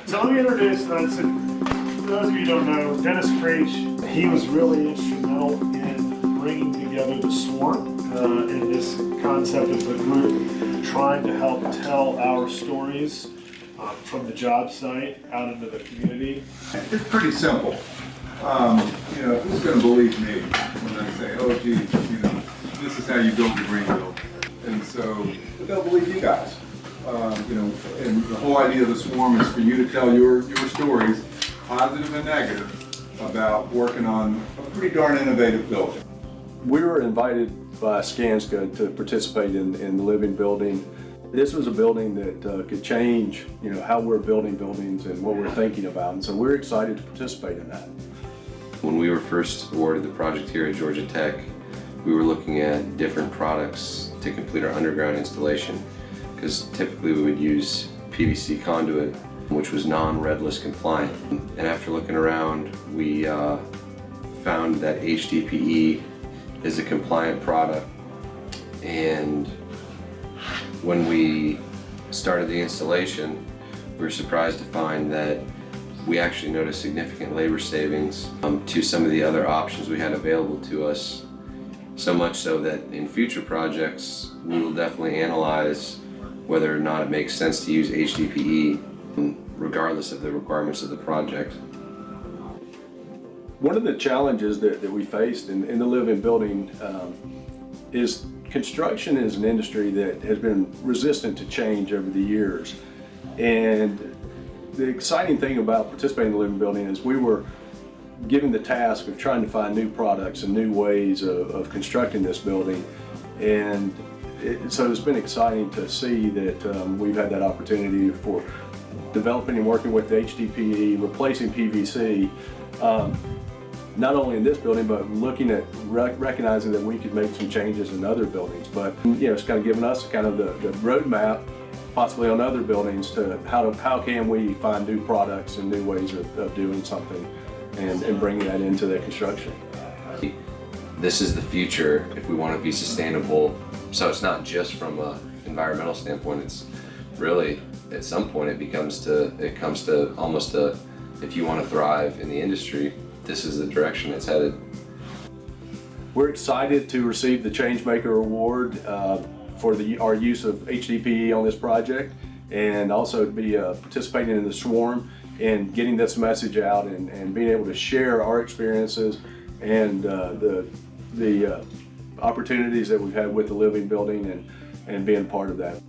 So let me introduce them. So for those of you who don't know, Dennis Creech, he was really instrumental in bringing together the SWARM and this concept of the group trying to help tell our stories from the job site out into the community. It's pretty simple. Who's going to believe me when I say, oh gee, this is how you build your green building? And so, but they'll believe you guys. And the whole idea of the SWARM is for you to tell your stories, positive and negative, about working on a pretty darn innovative building. We were invited by Skanska to participate in the living building. This was a building that could change, how we're building buildings and what we're thinking about, and so we're excited to participate in that. When we were first awarded the project here at Georgia Tech, we were looking at different products to complete our underground installation, because typically we would use PVC conduit, which was non-redless compliant. And after looking around, we found that HDPE is a compliant product, and when we started the installation, we were surprised to find that we actually noticed significant labor savings to some of the other options we had available to us. So much so that in future projects, we will definitely analyze whether or not it makes sense to use HDPE, regardless of the requirements of the project. One of the challenges that we faced in the living building is construction is an industry that has been resistant to change over the years. And the exciting thing about participating in the living building is we were given the task of trying to find new products and new ways of constructing this building. And so it's been exciting to see that we've had that opportunity for developing and working with HDPE, replacing PVC, not only in this building, but looking at recognizing that we could make some changes in other buildings. But it's kind of given us kind of the roadmap, possibly on other buildings, to how can we find new products and new ways of doing something and bringing that into the construction. This is the future if we want to be sustainable. So it's not just from an environmental standpoint, it's really, at some point it comes to almost if you want to thrive in the industry, this is the direction it's headed. We're excited to receive the Changemaker Award for our use of HDPE on this project, and also to be participating in the SWARM and getting this message out and being able to share our experiences and the opportunities that we've had with the living building and being part of that.